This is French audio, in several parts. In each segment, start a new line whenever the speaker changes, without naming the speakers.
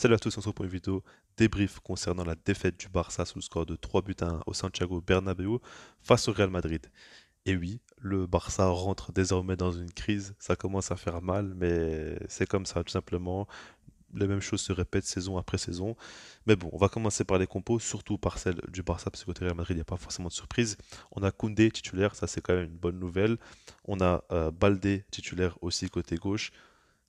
Salut à tous, on se retrouve pour une vidéo débrief concernant la défaite du Barça sous le score de 3 buts à 1 au Santiago Bernabéu face au Real Madrid. Et oui, le Barça rentre désormais dans une crise, ça commence à faire mal, mais c'est comme ça, tout simplement. Les mêmes choses se répètent saison après saison. Mais bon, on va commencer par les compos, surtout par celle du Barça, parce que côté Real Madrid, il n'y a pas forcément de surprise. On a Koundé titulaire, ça c'est quand même une bonne nouvelle. On a Baldé titulaire aussi côté gauche.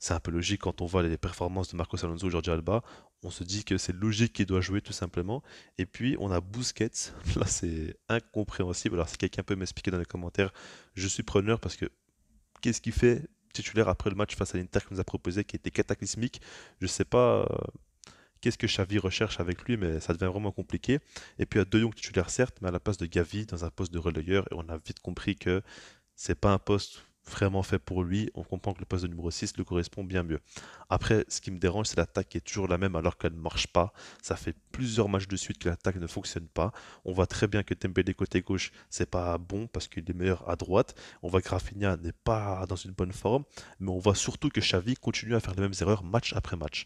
C'est un peu logique quand on voit les performances de Marcos Alonso et Jordi Alba. On se dit que c'est logique qu'il doit jouer tout simplement. Et puis on a Busquets. Là c'est incompréhensible. Alors si quelqu'un peut m'expliquer dans les commentaires, je suis preneur parce que qu'est-ce qu'il fait titulaire après le match face à l'Inter qu'il nous a proposé qui était cataclysmique. Je sais pas qu'est-ce que Xavi recherche avec lui, mais ça devient vraiment compliqué. Et puis il y a De Jong titulaire certes, mais à la place de Gavi dans un poste de relayeur. Et on a vite compris que c'est pas un poste vraiment fait pour lui. On comprend que le poste de numéro 6 lui correspond bien mieux. Après, ce qui me dérange, c'est l'attaque qui est toujours la même alors qu'elle ne marche pas. Ça fait plusieurs matchs de suite que l'attaque ne fonctionne pas. On voit très bien que Dembélé côté gauche, c'est pas bon parce qu'il est meilleur à droite. On voit que Rafinha n'est pas dans une bonne forme, mais on voit surtout que Xavi continue à faire les mêmes erreurs match après match.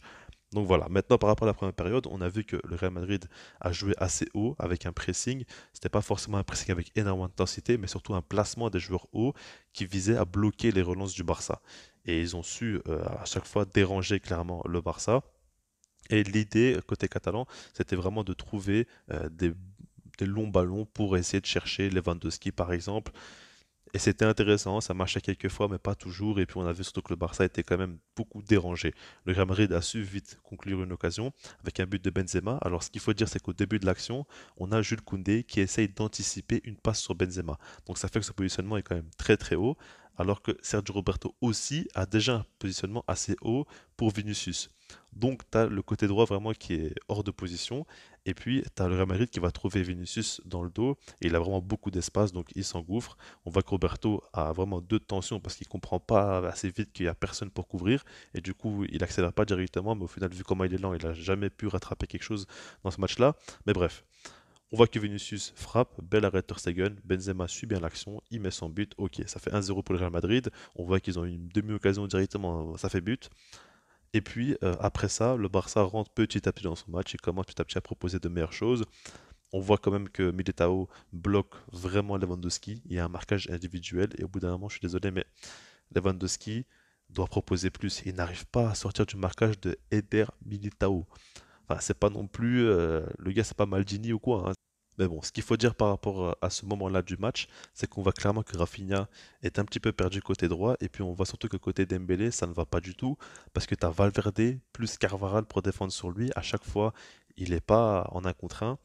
Donc voilà, maintenant par rapport à la première période, on a vu que le Real Madrid a joué assez haut avec un pressing. C'était pas forcément un pressing avec énormément d'intensité, mais surtout un placement des joueurs hauts qui visait à bloquer les relances du Barça. Et ils ont su à chaque fois déranger clairement le Barça. Et l'idée côté catalan, c'était vraiment de trouver des longs ballons pour essayer de chercher Lewandowski par exemple. Et c'était intéressant, ça marchait quelques fois, mais pas toujours. Et puis on a vu surtout que le Barça était quand même beaucoup dérangé. Le Real Madrid a su vite conclure une occasion avec un but de Benzema. Alors ce qu'il faut dire, c'est qu'au début de l'action, on a Jules Koundé qui essaye d'anticiper une passe sur Benzema. Donc ça fait que ce positionnement est quand même très très haut, alors que Sergio Roberto aussi a déjà un positionnement assez haut pour Vinicius. Donc tu as le côté droit vraiment qui est hors de position. Et puis tu as le Real Madrid qui va trouver Vinicius dans le dos. Et il a vraiment beaucoup d'espace, donc il s'engouffre. On voit que Roberto a vraiment deux tensions parce qu'il comprend pas assez vite qu'il y a personne pour couvrir et du coup il accélère pas directement, mais au final vu comment il est lent, il a jamais pu rattraper quelque chose dans ce match-là. Mais bref, on voit que Vinicius frappe, bel arrêt de Ter Stegen, Benzema suit bien l'action, il met son but, ok, ça fait 1-0 pour le Real Madrid. On voit qu'ils ont eu une demi-occasion directement, ça fait but. Et puis après ça, le Barça rentre petit à petit dans son match, il commence petit à petit à proposer de meilleures choses. On voit quand même que Militao bloque vraiment Lewandowski. Il y a un marquage individuel et au bout d'un moment, je suis désolé, mais Lewandowski doit proposer plus. Il n'arrive pas à sortir du marquage de Eder Militao. Enfin, c'est pas non plus le gars, c'est pas Maldini ou quoi, hein. Mais bon, ce qu'il faut dire par rapport à ce moment-là du match, c'est qu'on voit clairement que Rafinha est un petit peu perdu côté droit, et puis on voit surtout que côté Dembélé, ça ne va pas du tout, parce que tu as Valverde plus Carvaral pour défendre sur lui. À chaque fois, il n'est pas en un contre un.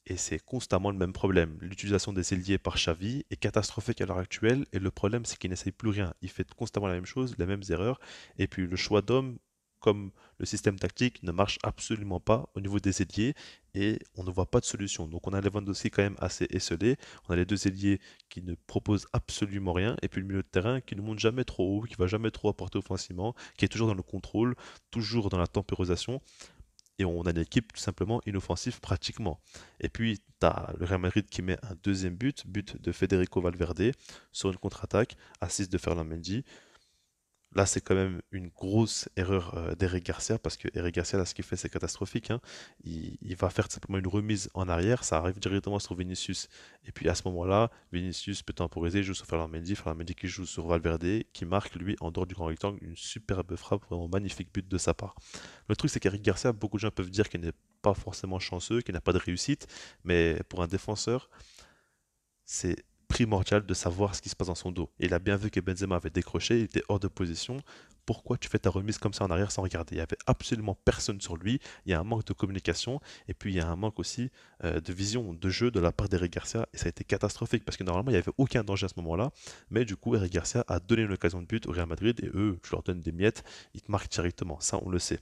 Et c'est constamment le même problème. L'utilisation des ailiers par Xavi est catastrophique à l'heure actuelle et le problème c'est qu'il n'essaye plus rien. Il fait constamment la même chose, les mêmes erreurs et puis le choix d'hommes comme le système tactique ne marche absolument pas au niveau des ailiers et on ne voit pas de solution. Donc on a Lewandowski quand même assez esselé, on a les deux ailiers qui ne proposent absolument rien et puis le milieu de terrain qui ne monte jamais trop haut, qui va jamais trop apporter offensivement, qui est toujours dans le contrôle, toujours dans la tempérisation et on a une équipe tout simplement inoffensive pratiquement. Et puis, tu as le Real Madrid qui met un deuxième but, but de Federico Valverde, sur une contre-attaque, assist de Ferland Mendy. Là, c'est quand même une grosse erreur d'Eric Garcia, parce que Eric Garcia, là, ce qu'il fait, c'est catastrophique, hein. Il va faire tout simplement une remise en arrière, ça arrive directement sur Vinicius. Et puis à ce moment-là, Vinicius peut temporiser, joue sur Ferland Mendy qui joue sur Valverde, qui marque, lui, en dehors du grand rectangle, une superbe frappe, vraiment magnifique but de sa part. Le truc, c'est qu'Eric Garcia, beaucoup de gens peuvent dire qu'il n'est pas forcément chanceux, qu'il n'a pas de réussite, mais pour un défenseur, c'est primordial de savoir ce qui se passe dans son dos. Et il a bien vu que Benzema avait décroché, il était hors de position. Pourquoi tu fais ta remise comme ça en arrière sans regarder? Il n'y avait absolument personne sur lui. Il y a un manque de communication et puis il y a un manque aussi de vision de jeu de la part d'Eric Garcia et ça a été catastrophique parce que normalement il n'y avait aucun danger à ce moment-là. Mais du coup, Eric Garcia a donné une occasion de but au Real Madrid et eux, je leur donne des miettes, ils te marquent directement. Ça, on le sait.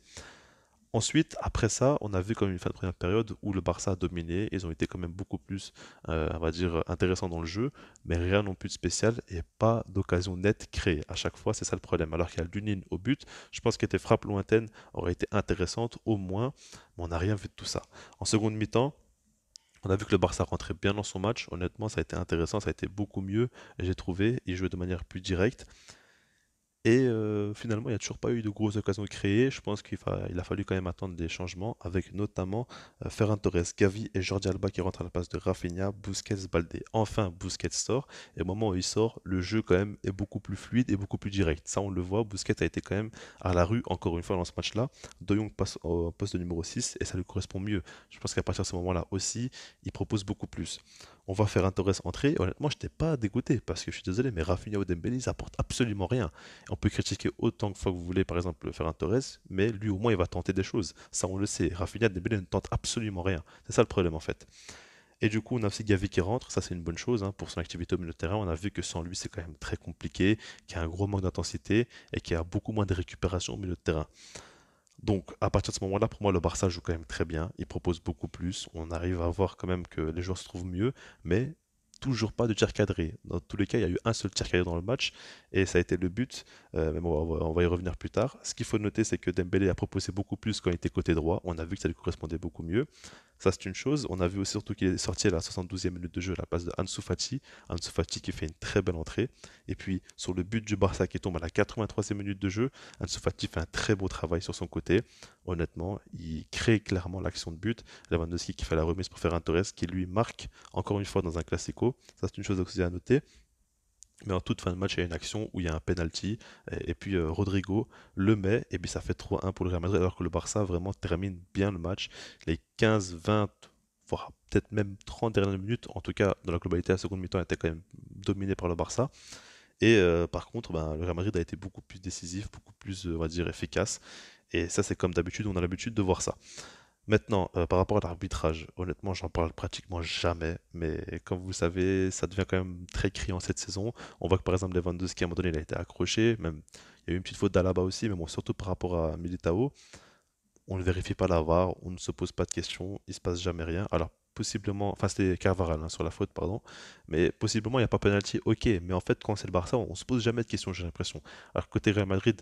Ensuite, après ça, on a vu comme une fin de première période où le Barça a dominé. Ils ont été quand même beaucoup plus, on va dire, intéressants dans le jeu, mais rien non plus de spécial et pas d'occasion nette créée. À chaque fois, c'est ça le problème. Alors qu'il y a Lunin au but, je pense que tes frappes lointaines auraient été intéressantes au moins, mais on n'a rien vu de tout ça. En seconde mi-temps, on a vu que le Barça rentrait bien dans son match. Honnêtement, ça a été intéressant, ça a été beaucoup mieux, j'ai trouvé. Il jouait de manière plus directe. Et finalement, il n'y a toujours pas eu de grosses occasions créées. Je pense il a fallu quand même attendre des changements, avec notamment Ferran Torres, Gavi et Jordi Alba qui rentrent à la place de Rafinha, Busquets, Baldé. Enfin, Busquets sort, et au moment où il sort, le jeu quand même est beaucoup plus fluide et beaucoup plus direct. Ça, on le voit, Busquets a été quand même à la rue encore une fois dans ce match-là. De Jong passe au poste de numéro 6 et ça lui correspond mieux. Je pense qu'à partir de ce moment-là aussi, il propose beaucoup plus. On va faire un Torres entrer. Honnêtement, je n'étais pas dégoûté parce que je suis désolé, mais Rafinha ou Dembélé, ils apportent absolument rien. On peut critiquer autant de fois que vous voulez, par exemple, Ferran Torres, mais lui au moins il va tenter des choses. Ça, on le sait. Rafinha Dembélé ne tente absolument rien. C'est ça le problème en fait. Et du coup, on a aussi Gavi qui rentre. Ça, c'est une bonne chose hein, pour son activité au milieu de terrain. On a vu que sans lui, c'est quand même très compliqué, qu'il y a un gros manque d'intensité et qu'il y a beaucoup moins de récupération au milieu de terrain. Donc, à partir de ce moment-là, pour moi, le Barça joue quand même très bien. Il propose beaucoup plus. On arrive à voir quand même que les joueurs se trouvent mieux, mais toujours pas de tir cadré. Dans tous les cas, il y a eu un seul tir cadré dans le match et ça a été le but. Mais bon, on va y revenir plus tard. Ce qu'il faut noter, c'est que Dembélé a proposé beaucoup plus quand il était côté droit. On a vu que ça lui correspondait beaucoup mieux. Ça, c'est une chose. On a vu aussi surtout qu'il est sorti à la 72e minute de jeu à la place de Ansu Fati. Ansu Fati qui fait une très belle entrée. Et puis, sur le but du Barça qui tombe à la 83e minute de jeu, Ansu Fati fait un très beau travail sur son côté. Honnêtement, il crée clairement l'action de but. Lewandowski qui fait la remise pour Ferran Torres qui lui marque encore une fois dans un classico. Ça, c'est une chose aussi à noter. Mais en toute fin de match, il y a une action où il y a un penalty, et puis Rodrigo le met, et puis ça fait 3-1 pour le Real Madrid, alors que le Barça vraiment termine bien le match. Les 15, 20, voire peut-être même 30 dernières minutes, en tout cas dans la globalité, la seconde mi-temps était quand même dominée par le Barça. Et par contre, ben, le Real Madrid a été beaucoup plus décisif, beaucoup plus, on va dire, efficace. Et ça, c'est comme d'habitude, on a l'habitude de voir ça. Maintenant, par rapport à l'arbitrage, honnêtement, j'en parle pratiquement jamais, mais comme vous le savez, ça devient quand même très criant cette saison. On voit que par exemple Lewandowski, à un moment donné, il a été accroché, même il y a eu une petite faute d'Alaba aussi, mais bon, surtout par rapport à Militao, on ne vérifie pas la VAR, on ne se pose pas de questions, il se passe jamais rien. Alors possiblement, enfin c'était Carvajal hein, sur la faute, pardon, mais possiblement il n'y a pas penalty, ok, mais en fait quand c'est le Barça, on se pose jamais de questions, j'ai l'impression. Alors côté Real Madrid,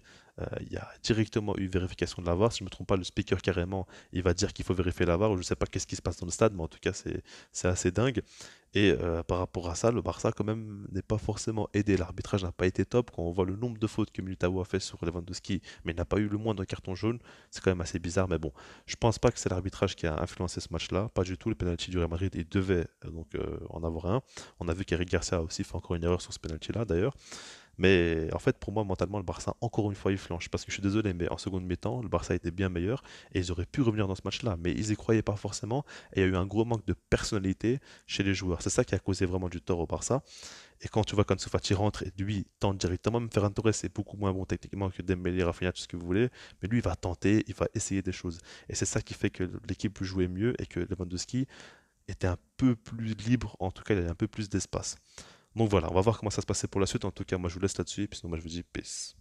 il y a directement eu vérification de la VAR, si je ne me trompe pas, le speaker carrément, il va dire qu'il faut vérifier la VAR, ou je ne sais pas qu'est-ce qui se passe dans le stade, mais en tout cas c'est assez dingue. Et par rapport à ça, le Barça quand même n'est pas forcément aidé. L'arbitrage n'a pas été top. Quand on voit le nombre de fautes que Militao a fait sur Lewandowski, mais il n'a pas eu le moindre carton jaune, c'est quand même assez bizarre. Mais bon, je pense pas que c'est l'arbitrage qui a influencé ce match-là. Pas du tout. Le penalty du Real Madrid, il devait en avoir un. On a vu qu'Eric Garcia a aussi fait encore une erreur sur ce penalty-là d'ailleurs. Mais en fait, pour moi, mentalement, le Barça, encore une fois, il flanche. Parce que je suis désolé, mais en seconde mi-temps, le Barça était bien meilleur et ils auraient pu revenir dans ce match-là. Mais ils y croyaient pas forcément et il y a eu un gros manque de personnalité chez les joueurs. C'est ça qui a causé vraiment du tort au Barça. Et quand tu vois qu'Ansu Fati rentre et lui tente directement, même Ferran Torres est beaucoup moins bon techniquement que Dembélé, Rafinha, tout ce que vous voulez, mais lui il va tenter, il va essayer des choses. Et c'est ça qui fait que l'équipe jouait mieux et que Lewandowski était un peu plus libre, en tout cas il avait un peu plus d'espace. Donc voilà, on va voir comment ça se passait pour la suite. En tout cas, moi je vous laisse là-dessus et puis sinon moi je vous dis peace.